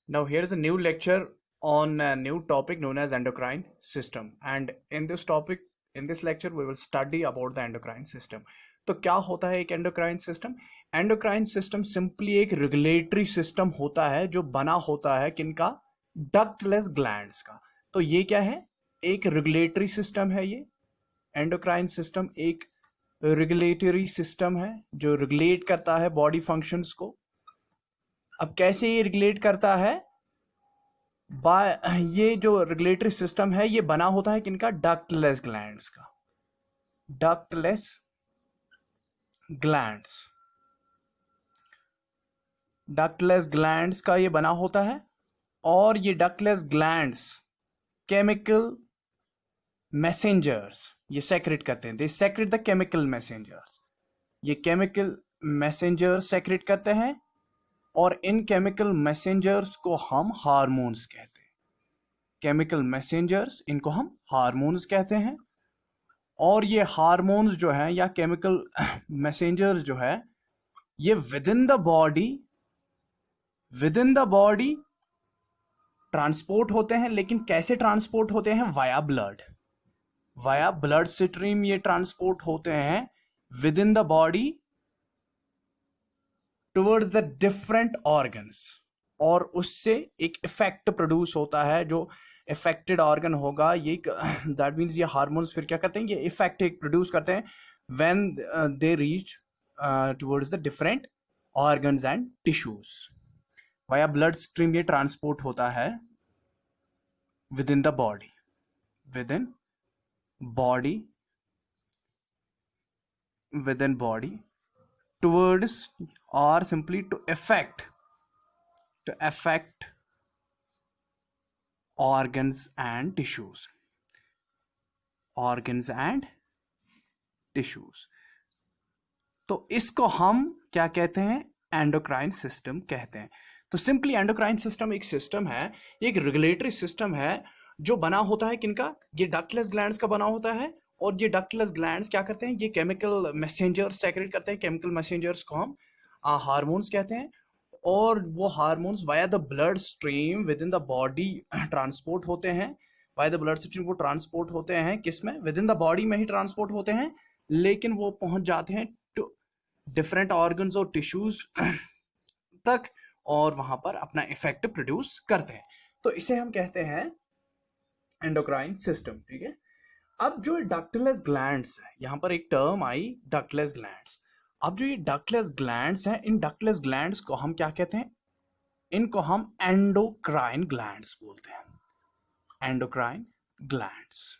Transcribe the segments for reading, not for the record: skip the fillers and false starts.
Now here's a new lecture on a new topic known as endocrine system, and in this lecture we will study about the endocrine system. तो क्या होता है एक endocrine system? Endocrine system simply एक regulatory system होता है जो बना होता है किनका? डक्टलेस ग्लैंड्स का। तो ये क्या है? एक रेगुलेटरी सिस्टम है। ये एंडोक्राइन सिस्टम एक रेगुलेटरी सिस्टम है जो रेगुलेट करता है बॉडी फंक्शंस को। अब कैसे ये रेगुलेट करता है? ये जो रेगुलेटरी सिस्टम है ये बना होता है किनका? डक्टलेस ग्लैंड्स का। डक्टलेस ग्लैंड्स, डक्टलेस ग्लैंड्स का ये बना होता है। और ये डक्टलेस ग्लैंड्स केमिकल मैसेंजर्स ये सेक्रेट करते हैं। दे सेक्रेट द केमिकल मैसेंजर्स। ये केमिकल मैसेंजर्स सेक्रेट करते हैं और इन केमिकल मैसेंजर्स को हम हार्मोन्स कहते हैं। केमिकल मैसेंजर्स, इनको हम हार्मोन्स कहते हैं। और ये हार्मोन्स जो है या केमिकल मैसेंजर्स जो है ये with in the body transport होते हैं। लेकिन कैसे ट्रांसपोर्ट होते हैं? वाया ब्लड स्ट्रीम ये ट्रांसपोर्ट होते हैं with in the body towards the different organs. और उससे एक इफेक्ट प्रोड्यूस होता है। जो इफेक्टेड ऑर्गन होगा ये, दैट मीन्स ये हार्मोन्स फिर क्या करते हैं? ये इफेक्ट एक प्रोड्यूस करते हैं when they reach towards the different organs and tissues. Via blood stream ये ट्रांसपोर्ट होता है with in body towards or simply to affect organs and tissues. तो इसको हम क्या कहते हैं? एंडोक्राइन सिस्टम कहते हैं। तो सिंपली एंडोक्राइन सिस्टम एक सिस्टम है, एक रेगुलेटरी सिस्टम है जो बना होता है किनका? ये डक्टलेस ग्लैंड्स का बना होता है। और ये डक्टलेस ग्लैंड्स क्या करते हैं? ये केमिकल मैसेंजर्स सेक्रेट करते हैं। केमिकल मैसेंजर्स को हम हार्मोन्स कहते हैं। और वो hormones via the blood stream with in the body transport होते हैं। वाया द ब्लड स्ट्रीम वो ट्रांसपोर्ट होते हैं किसमें? विद इन द बॉडी में ही ट्रांसपोर्ट होते हैं। लेकिन वो पहुंच जाते हैं टू डिफरेंट ऑर्गन्स और टिश्यूज तक और वहां पर अपना इफेक्ट प्रोड्यूस करते हैं। तो इसे हम कहते हैं एंडोक्राइन सिस्टम। ठीक है। अब जो डक्टलेस ग्लैंड्स है, यहां पर एक टर्म आई डक्टलेस ग्लैंड्स। अब जो ये डक्टलेस ग्लैंड्स हैं, इन डक्टलेस ग्लैंड्स को हम क्या कहते हैं? इनको हम एंडोक्राइन ग्लैंड्स बोलते हैं। Endocrine glands.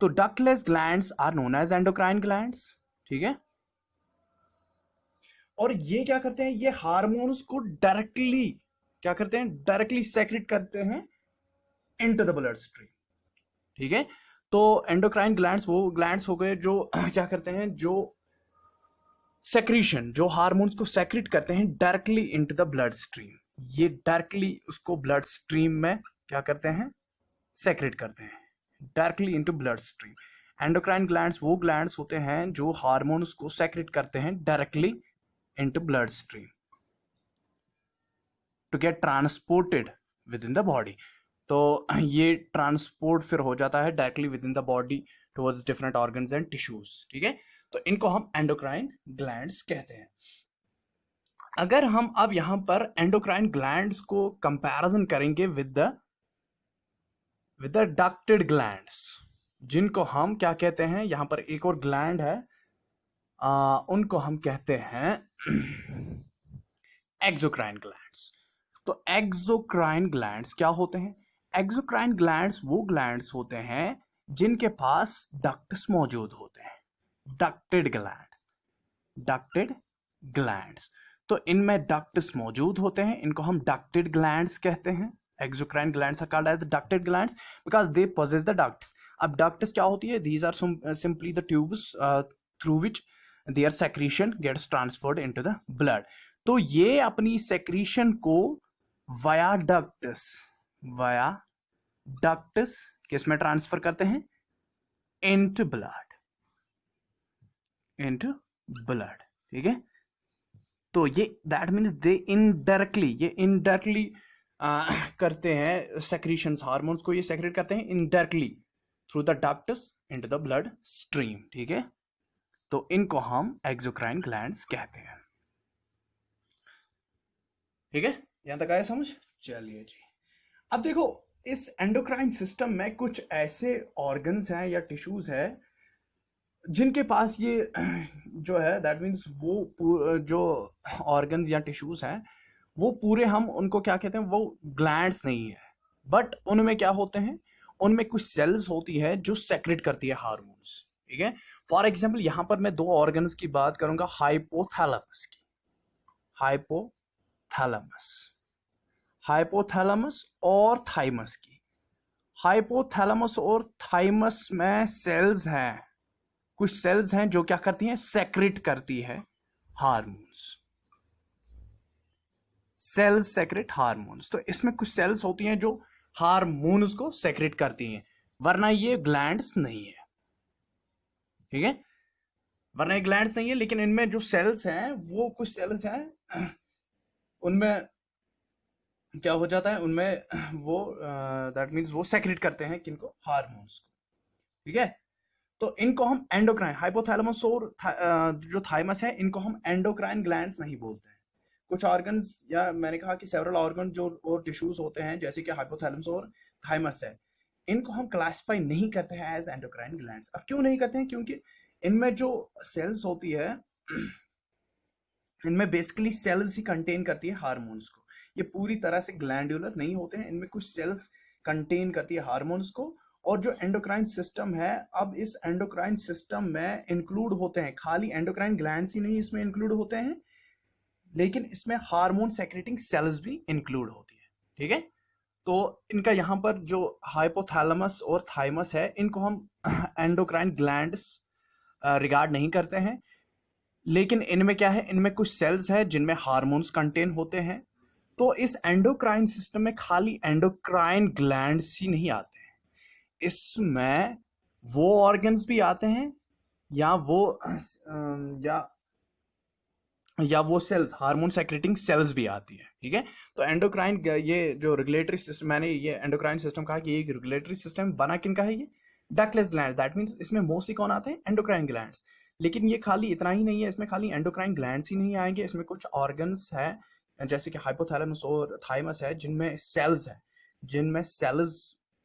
तो ductless glands are known as endocrine glands. ठीक है। और ये क्या करते हैं? ये हार्मोन्स को डायरेक्टली क्या करते हैं? डायरेक्टली सेक्रेट करते हैं इनटू द ब्लड स्ट्रीम। ठीक है। तो एंडोक्राइन ग्लैंड्स वो ग्लैंड्स हो गए जो क्या करते हैं? जो सेक्रीशन, जो हार्मोन्स को सेक्रेट करते हैं directly into the blood stream. ये डायरेक्टली उसको ब्लड स्ट्रीम में क्या करते हैं? सेक्रेट करते हैं directly into blood stream. Endocrine glands वो ग्लैंड्स होते हैं जो हार्मोन्स को सेक्रेट करते हैं directly into blood stream to get transported within the body. तो ये ट्रांसपोर्ट फिर हो जाता है directly within the body towards different organs and tissues. ठीक है। तो इनको हम एंडोक्राइन ग्लैंड्स कहते हैं। अगर हम अब यहां पर एंडोक्राइन ग्लैंड्स को कंपैरिजन करेंगे विद द डक्टेड ग्लैंड्स, जिनको हम क्या कहते हैं? यहां पर एक और ग्लैंड है, उनको हम कहते हैं एक्सोक्राइन ग्लैंड्स। तो एक्सोक्राइन ग्लैंड्स क्या होते हैं? एक्सोक्राइन ग्लैंड्स वो ग्लैंड्स होते हैं जिनके पास डक्ट्स मौजूद होते हैं। Ducted glands. तो इनमें डक्ट्स मौजूद होते हैं, इनको हम डक्टेड ग्लैंड्स कहते हैं। Exocrine glands are called as the ducted glands because they possess the ducts. अब डक्ट्स क्या होती है? These are simply the tubes through which their secretion gets transferred into the blood. तो ये अपनी सेक्रीशन को वाया डक्ट्स किस में ट्रांसफर करते हैं? Into blood. ठीक है। तो ये दैट मीन्स दे इनडायरेक्टली करते हैं सेक्रीशंस, हार्मोन्स को ये सेक्रेट करते हैं indirectly through the ducts into the blood stream, ठीक है। तो इनको हम एक्सोक्राइन ग्लैंड्स कहते हैं, ठीक है, यहां तक आया समझ। चलिए जी, अब देखो इस एंडोक्राइन सिस्टम में कुछ ऐसे ऑर्गन्स हैं या टिश्यूज है जिनके पास ये जो है दैट मीन्स वो जो ऑर्गन्स या टिश्यूज हैं वो पूरे, हम उनको क्या कहते हैं, वो ग्लैंड्स नहीं है, बट उनमें क्या होते हैं, उनमें कुछ सेल्स होती है जो सेक्रेट करती है हार्मोन्स, ठीक है। फॉर एग्जाम्पल यहां पर मैं दो ऑर्गन्स की बात करूंगा, हाइपोथैलेमस की, हाइपोथैलेमस, हाइपोथैलेमस और थाइमस की। हाइपोथैलेमस और थाइमस में सेल्स हैं, कुछ सेल्स हैं जो क्या करती हैं, सेक्रेट करती है हार्मोन्स, सेल्स सेक्रेट हार्मोन्स। तो इसमें कुछ सेल्स होती हैं जो हार्मोन्स को सेक्रेट करती हैं, वरना ये ग्लैंड्स नहीं है, ठीक है, वरना ये ग्लैंड्स नहीं है। लेकिन इनमें जो सेल्स हैं, वो कुछ सेल्स हैं उनमें क्या हो जाता है, उनमें वो दैट मीन्स वो सेक्रेट करते हैं किनको, हार्मोन्स को, ठीक है। तो इनको हम एंडोक्राइन, हाइपोथैलेमस और जो थाइमस है, इनको हम एंडोक्राइन ग्लैंड्स नहीं बोलते हैं। कुछ ऑर्गन्स, या मैंने कहा कि सेवरल ऑर्गन जो और टिश्यूज होते हैं जैसे कि हाइपोथैलेमस और थाइमस है, इनको हम क्लासिफाई नहीं करते हैं एज एंडोक्राइन ग्लैंड्स। अब क्यों नहीं करते हैं, क्योंकि इनमें जो सेल्स होती है इनमें बेसिकली सेल्स ही कंटेन करती है हार्मोन्स को, ये पूरी तरह से ग्लैंडुलर नहीं होते हैं, इनमें कुछ सेल्स कंटेन करती है हार्मोन्स को। और जो एंडोक्राइन सिस्टम है, अब इस एंडोक्राइन सिस्टम में इंक्लूड होते हैं, खाली एंडोक्राइन ग्लैंड्स ही नहीं इसमें इंक्लूड होते हैं, लेकिन इसमें हार्मोन सेक्रेटिंग सेल्स भी इंक्लूड होती है, ठीक है। तो इनका यहां पर जो हाइपोथैलेमस और थाइमस है, इनको हम एंडोक्राइन ग्लैंड्स रिगार्ड नहीं करते हैं, लेकिन इनमें क्या है, इनमें कुछ सेल्स है जिनमें हार्मोन्स कंटेन होते हैं। तो इस एंडोक्राइन सिस्टम में खाली एंडोक्राइन ग्लैंड्स ही नहीं आते हैं, इसमें वो ऑर्गन्स भी आते हैं, या वो या या वो सेल्स, हार्मोन सेक्रेटिंग सेल्स भी आती है, ठीक है। तो एंडोक्राइन, ये जो रेगुलेटरी सिस्टम, मैंने ये एंडोक्राइन सिस्टम कहा कि ये रेगुलेटरी सिस्टम बना किनका है, ये डक्टलेस ग्लैंड, दैट मींस इसमें मोस्टली कौन आते हैं, एंडोक्राइन ग्लैंड्स। लेकिन ये खाली इतना ही नहीं है, इसमें खाली एंडोक्राइन ग्लैंड्स ही नहीं आएंगे, इसमें कुछ ऑर्गन्स है जैसे कि हाइपोथैलेमस और थाइमस है जिनमें सेल्स है, जिनमें सेल्स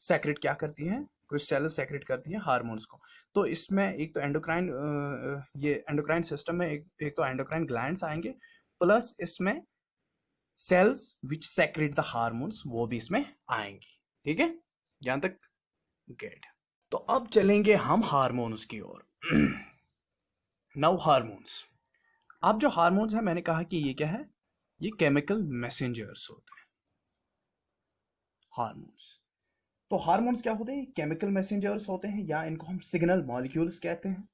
सेक्रेट क्या करती हैं, कुछ सेल्स सेक्रेट करती हैं हार्मोन्स को। तो इसमें एक तो एंडोक्राइन, ये एंडोक्राइन सिस्टम में एक तो एंडोक्राइन ग्लैंड्स आएंगे, प्लस इसमें cells which secrete the hormones वो भी इसमें आएंगी, ठीक है, यहां तक गेट। तो अब चलेंगे हम हार्मोन्स की ओर। नाउ हार्मोन्स, अब जो हार्मोन्स है मैंने कहा कि ये क्या है, ये केमिकल मैसेंजर्स होते हैं हार्मोन्स। तो हार्मोन्स क्या होते हैं, केमिकल मैसेंजर्स होते हैं, या इनको हम सिग्नल मॉलिक्यूल्स कहते हैं।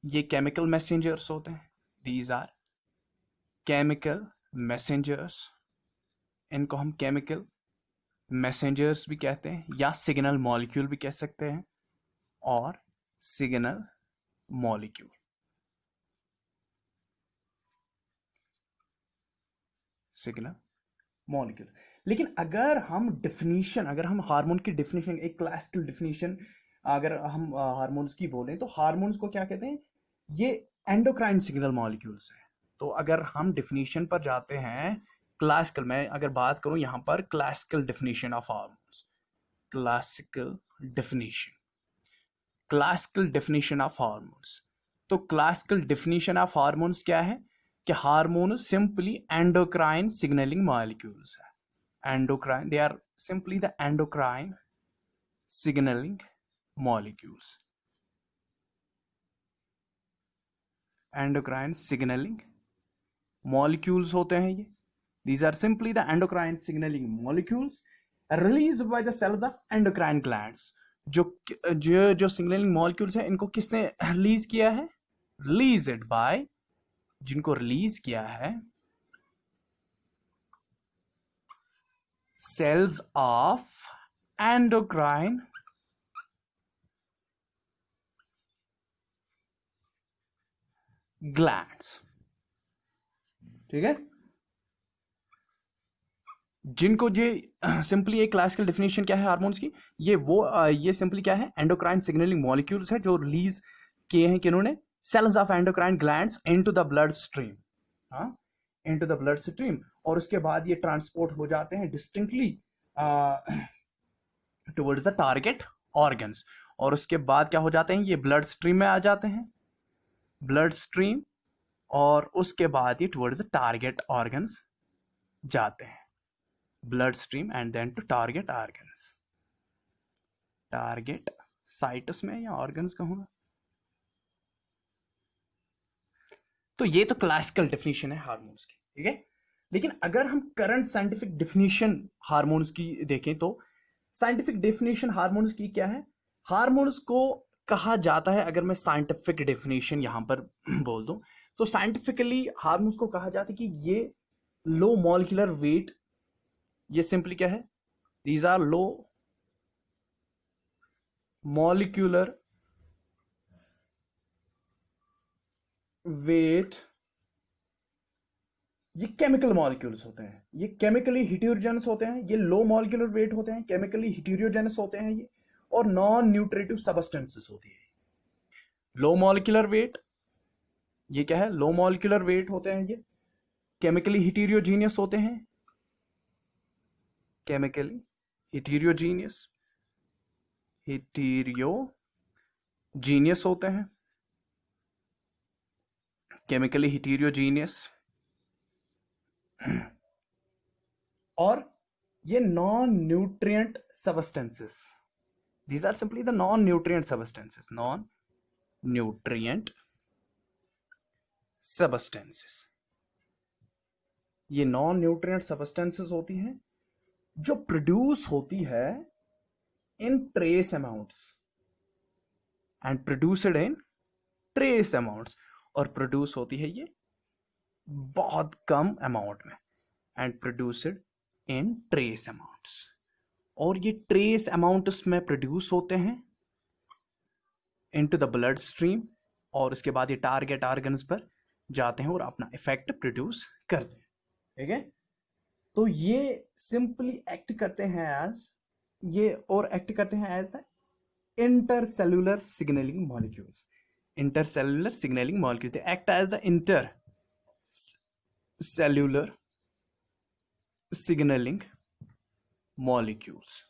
ये केमिकल मैसेंजर्स होते हैं, दीज आर केमिकल मैसेंजर्स, इनको हम केमिकल मैसेंजर्स भी कहते हैं, या सिग्नल मॉलिक्यूल भी कह सकते हैं, और सिग्नल मॉलिक्यूल, सिग्नल मॉलिक्यूल। लेकिन अगर हम डिफिनीशन, अगर हम हार्मोन की डिफिनीशन, एक क्लासिकल डिफिनीशन अगर हम हार्मोन्स की बोलें, तो हार्मोन्स को क्या कहते हैं, ये एंडोक्राइन सिग्नल मॉलिक्यूल्स है। तो अगर हम डिफिनीशन पर जाते हैं, क्लासिकल, मैं अगर बात करूं यहां पर classical definition of hormones, classical definition, classical definition of hormones. तो क्लासिकल डिफिनीशन ऑफ हार्मोन्स क्या है, कि hormone simply endocrine signalling molecules है, endocrine, they are simply the endocrine signalling molecules, endocrine signalling molecules होते हैं ये, these are simply the endocrine signaling molecules released by the cells of endocrine glands। जो जो signalling molecules हैं, इनको किसने release किया है, रिलीज्ड बाय, जिनको रिलीज किया है सेल्स ऑफ एंडोक्राइन ग्लैंड्स, ठीक है। जिनको ये सिंपली एक क्लासिकल डेफिनेशन क्या है हार्मोन्स की, ये सिंपली क्या है, एंडोक्राइन सिग्नलिंग मॉलिक्यूल्स है जो रिलीज किए हैं किन्होंने, cells of endocrine glands into the blood stream, हाँ, इनटू द ब्लड स्ट्रीम, और उसके बाद ये ट्रांसपोर्ट हो जाते हैं distinctly towards the target organs, और उसके बाद क्या हो जाते हैं, ये ब्लड स्ट्रीम में आ जाते हैं, ब्लड स्ट्रीम, और उसके बाद ये टुवर्ड्स द टारगेट ऑर्गन्स जाते हैं, blood stream and then to target organs, target sites में या ऑर्गन्स कहूंगा। तो ये तो क्लासिकल डेफिनेशन है हार्मोन्स की, ठीक है। लेकिन अगर हम करंट साइंटिफिक डेफिनेशन हार्मोन्स की देखें तो साइंटिफिक डेफिनेशन हार्मोन्स की क्या है, हार्मोन्स को कहा जाता है, अगर मैं साइंटिफिक डेफिनेशन यहां पर बोल दूं तो साइंटिफिकली हार्मोन्स को कहा जाता है कि ये लो मॉलिक्यूलर वेट, ये सिंपली क्या है, these are low molecular weight, ये केमिकल मॉलिक्यूल्स होते हैं, ये केमिकली हिटेरोजेनस होते हैं, ये लो मॉलिक्यूलर वेट होते हैं, केमिकली हिटेरोजेनस होते हैं ये, और नॉन न्यूट्रिटिव सब्सटेंसेस होती है। लो मॉलिक्यूलर वेट, ये क्या है, लो मॉलिक्यूलर वेट होते हैं, ये केमिकली हिटेरोजीनियस होते हैं, केमिकली हिटेरोजीनियस होते हैं, केमिकली हिटेरोजीनियस, और ये non nutrient substances, these are simply the non-nutrient substances, non-nutrient substances, ये नॉन न्यूट्रिएंट सब्सटेंसेस होती हैं जो प्रोड्यूस होती है in trace amounts and produced in trace amounts, और प्रोड्यूस होती है ये बहुत कम अमाउंट में, and produced in trace amounts, और ये ट्रेस अमाउंट्स में प्रोड्यूस होते हैं इनटू द ब्लड स्ट्रीम, और उसके बाद ये टारगेट ऑर्गन्स पर जाते हैं और अपना इफेक्ट प्रोड्यूस करते हैं, ठीक है। तो ये सिंपली एक्ट करते हैं एज, ये और एक्ट करते हैं as the intercellular signaling molecules, intercellular signaling molecules, they act as the intercellular signaling molecules,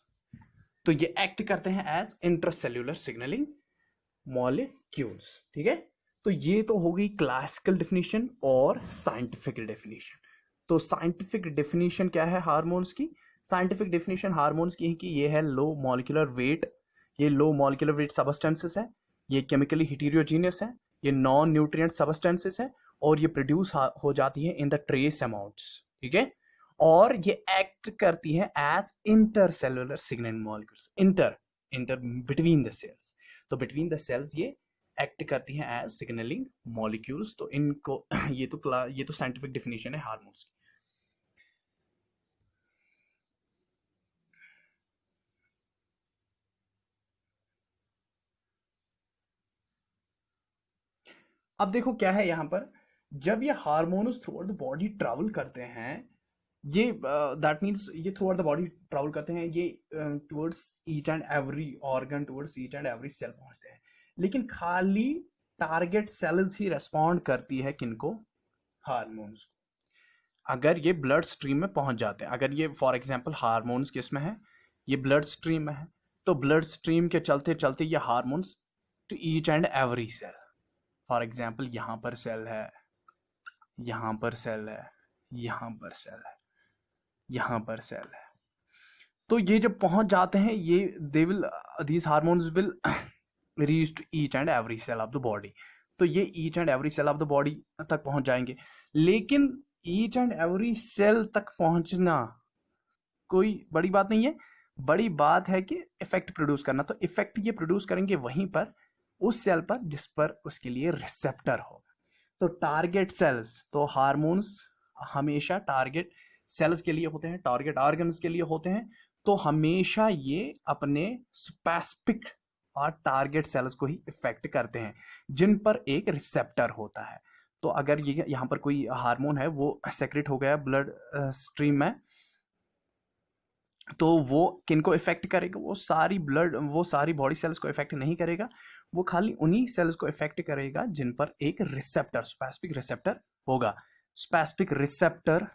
तो ये एक्ट करते हैं एज इंटरसेल्युलर सिग्नलिंग मॉलिक्यूल्स, ठीक है। तो ये तो हो गई क्लासिकल डेफिनेशन और साइंटिफिक डेफिनेशन। तो साइंटिफिक डेफिनेशन क्या है हार्मोन्स की, साइंटिफिक डेफिनेशन हार्मोन्स की है कि ये है लो मॉलिक्यूलर वेट, ये लो मॉलिक्यूलर वेट सब्सटेंसेस है, ये केमिकली हिटेरोजीनियस है, ये नॉन न्यूट्रिएंट सब्सटेंसेस है, और ये प्रोड्यूस हो जाती है इन द ट्रेस अमाउंट्स, ठीक है, और ये एक्ट करती है as intercellular signaling molecules, inter between the cells, तो बिटवीन द सेल्स ये एक्ट करती हैं एज सिग्नलिंग मॉलिक्यूल्स। तो इनको ये तो साइंटिफिक डेफिनेशन है हार्मोन्स की। अब देखो क्या है यहां पर, जब ये hormones throughout the body travel करते हैं, ये दैट मींस ये throughout the body travel करते हैं, ये towards each and every organ, towards each and every cell पहुंचते हैं, लेकिन खाली टारगेट सेल्स ही रेस्पॉन्ड करती है किनको, हार्मोन्स को। अगर ये ब्लड स्ट्रीम में पहुंच जाते हैं, अगर ये फॉर एग्जांपल हार्मोन्स किस में है, ये ब्लड स्ट्रीम में है, तो ब्लड स्ट्रीम के चलते चलते ये hormones to each and every cell, for example यहां पर सेल है, यहां पर सेल है, यहां पर सेल है, यहां पर सेल है, तो ये जब पहुंच जाते हैं ये they will, these hormones will reach to each and every cell of the body, तो ये each and every cell of the body तक पहुंच जाएंगे। लेकिन ईच एंड एवरी सेल तक पहुंचना कोई बड़ी बात नहीं है, बड़ी बात है कि इफेक्ट प्रोड्यूस करना, तो इफेक्ट ये प्रोड्यूस करेंगे वहीं पर, उस सेल पर जिस पर उसके लिए रिसेप्टर हो। तो टारगेट सेल्स, तो हार्मोन्स हमेशा टारगेट सेल्स के लिए होते हैं, टारगेट ऑर्गन्स के लिए होते हैं, तो हमेशा ये अपने स्पेसिफिक और टारगेट सेल्स को ही इफेक्ट करते हैं जिन पर एक रिसेप्टर होता है। तो अगर ये यहाँ पर कोई हार्मोन है वो सेक्रेट हो गया ब्लड स्ट्रीम में, तो वो किनको इफेक्ट करेगा, वो सारी बॉडी सेल्स को इफेक्ट नहीं करेगा, वो खाली उन्हीं सेल्स को इफेक्ट करेगा जिन पर एक रिसेप्टर, स्पेसिफिक रिसेप्टर होगा। स्पेसिफिक रिसेप्टर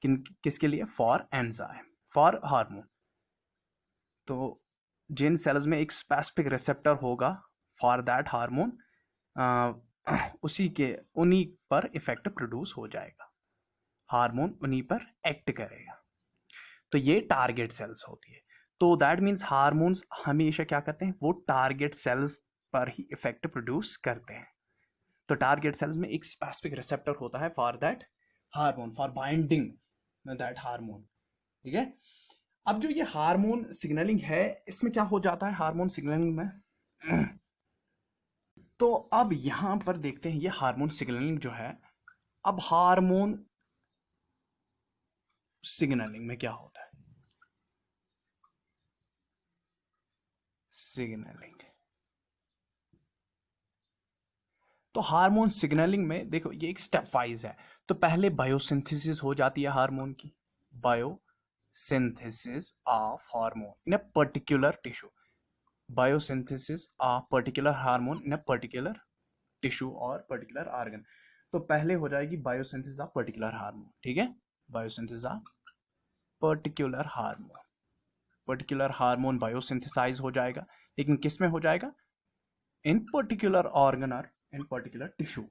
किसके लिए? For enzyme, for hormone. तो जिन सेल्स में एक स्पेसिफिक रिसेप्टर होगा फॉर दैट हार्मोन, उन्हीं पर इफेक्ट प्रोड्यूस हो जाएगा, हार्मोन उन्हीं पर एक्ट करेगा। तो ये टारगेट सेल्स होती है। तो दैट मीन्स हार्मोन्स हमेशा क्या करते हैं, वो टारगेट सेल्स पर ही इफेक्ट प्रोड्यूस करते हैं। तो टारगेट सेल्स में एक स्पेसिफिक रिसेप्टर होता है for that hormone, for binding that hormone. ठीक है। अब जो ये हार्मोन सिग्नलिंग है, इसमें क्या हो जाता है हार्मोन सिग्नलिंग में? तो अब यहां पर देखते हैं ये हार्मोन सिग्नलिंग जो है। अब हार्मोन सिग्नलिंग में क्या होता है? सिग्नलिंग, तो हार्मोन सिग्नलिंग में देखो ये एक स्टेप वाइज है। तो पहले बायोसिंथेसिस हो जाती है हार्मोन की, biosynthesis of hormone in a particular tissue, biosynthesis of particular hormone in a particular tissue और पर्टिकुलर ऑर्गन। तो पहले हो जाएगी बायोसिंथेसिस ऑफ पर्टिकुलर हार्मोन। ठीक है, biosynthesis of particular hormone, particular hormone biosynthesise हो जाएगा, लेकिन किस में हो जाएगा? इन पर्टिकुलर ऑर्गन और इन पर्टिकुलर टिश्यू।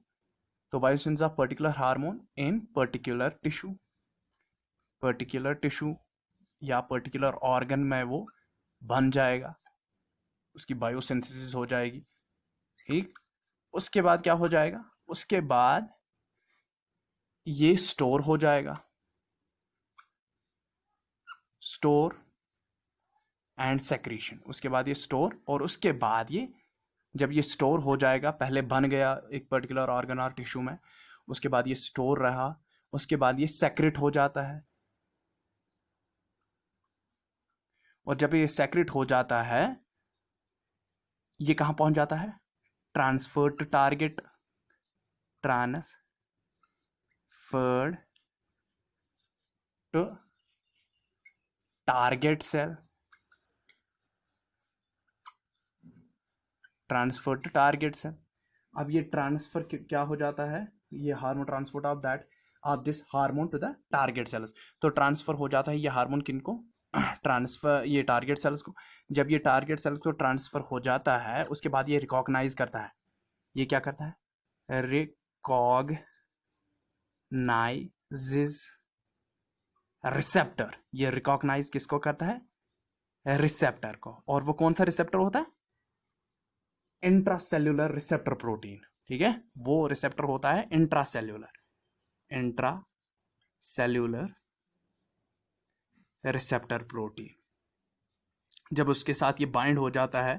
तो biosynthesis of particular hormone in particular tissue या पर्टिकुलर ऑर्गन में वो बन जाएगा, उसकी बायोसिंथेसिस हो जाएगी। ठीक, उसके बाद क्या हो जाएगा? उसके बाद ये स्टोर हो जाएगा, स्टोर एंड सेक्रीशन। उसके बाद ये स्टोर, और उसके बाद ये जब ये स्टोर हो जाएगा, पहले बन गया एक पर्टिकुलर ऑर्गन और टिश्यू में, उसके बाद ये स्टोर रहा, उसके बाद ये सेक्रेट हो जाता है, और जब ये सेक्रेट हो जाता है ये कहां पहुंच जाता है? Transferred to target, transferred to target cell, transfer to target cell. अब ये ट्रांसफर क्या हो जाता है? ये hormone transport of this hormone to the target cells. तो ट्रांसफर हो जाता है ये हार्मोन किनको? ट्रांसफर, ये टारगेट सेल्स को। जब ये टारगेट सेल्स को ट्रांसफर हो जाता है, उसके बाद ये रिकॉग्नाइज करता है, ये क्या करता है? Recognises receptor. ये रिकॉग्नाइज किसको करता है? रिसेप्टर को। और वो कौन सा रिसेप्टर होता है? Intracellular receptor protein. ठीक है, वो रिसेप्टर होता है इंट्रासेल्यूलर रिसेप्टर प्रोटीन। जब उसके साथ ये बाइंड हो जाता है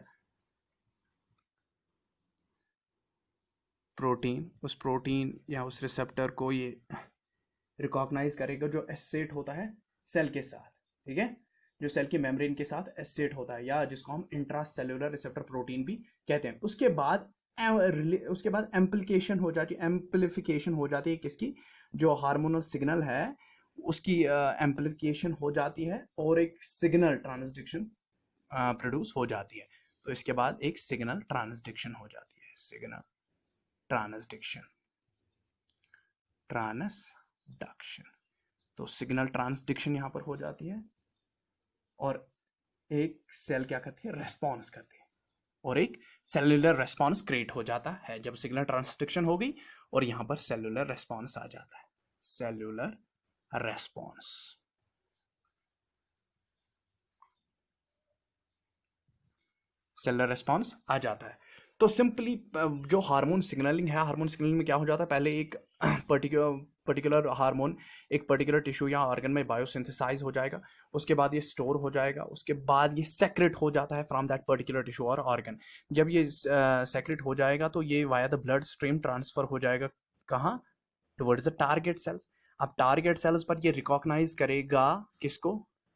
प्रोटीन, उस प्रोटीन या उस रिसेप्टर को ये रिकॉग्नाइज करेगा, जो एसोसिएट होता है सेल के साथ। ठीक है, जो सेल की मेम्ब्रेन के साथ एसोसिएट होता है, या जिसको हम इंट्रासेल्यूलर रिसेप्टर प्रोटीन भी कहते हैं। उसके बाद एम्प्लीफिकेशन हो जाती है किसकी? जो हार्मोनल सिग्नल है उसकी एम्प्लीफिकेशन हो जाती है, और एक सिग्नल ट्रांसडक्शन प्रोड्यूस हो जाती है। तो इसके बाद एक सिग्नल ट्रांसडक्शन हो जाती है, सिग्नल ट्रांसडक्शन। तो सिग्नल ट्रांसडक्शन यहां पर हो जाती है, और एक सेल क्या करती है? रेस्पॉन्स करती है, और एक सेलुलर रेस्पॉन्स क्रिएट हो जाता है जब सिग्नल ट्रांसडक्शन हो गई, और यहां पर सेलुलर रेस्पॉन्स आ जाता है, सेलुलर रेस्पॉन्स। सेलुलर रेस्पॉन्स आ जाता है। तो सिंपली जो हार्मोन सिग्नलिंग है, हार्मोन सिग्नलिंग में क्या हो जाता है? पहले एक पर्टिकुलर हार्मोन एक पर्टिकुलर टिश्यू या ऑर्गन में बायोसिंथेसाइज हो जाएगा, उसके बाद ये स्टोर हो जाएगा, उसके बाद ये सेक्रेट हो जाता है फ्रॉम दैट पर्टिकुलर टिश्यू और ऑर्गन। जब ये सेक्रेट हो जाएगा तो ये via the blood stream transfer हो जाएगा कहाँ? Towards the target cells. अब टारगेट सेल्स पर ये रिकॉग्नाइज करेगा किसको?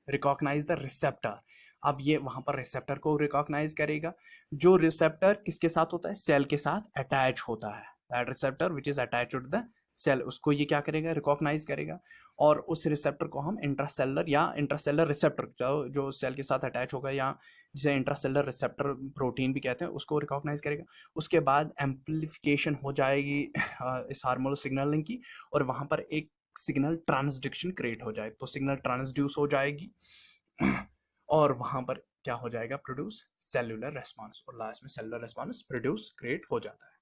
Recognise the receptor. अब ये वहां पर रिसेप्टर को रिकॉग्नाइज करेगा, जो रिसेप्टर किसके साथ होता है? सेल के साथ अटैच होता है, that receptor which is attached to the cell, उसको ये क्या करेगा, रिकॉग्नाइज करेगा, और उस रिसेप्टर को हम इंट्रासेलर या इंट्रासेलर रिसेप्टर जो सेल के साथ अटैच होगा, या जिसे इंट्रासेलर रिसेप्टर प्रोटीन भी कहते हैं, उसको रिकॉग्नाइज करेगा। उसके बाद एम्पलीफिकेशन हो जाएगी इस हार्मोनल सिग्नलिंग की, और वहां पर एक सिग्नल ट्रांसडक्शन क्रिएट हो जाए, तो सिग्नल ट्रांसड्यूस हो जाएगी और वहां पर क्या हो जाएगा, प्रोड्यूस सेलुलर रेस्पॉन्स, और लास्ट में सेलुलर रेस्पॉन्स प्रोड्यूस क्रिएट हो जाता है।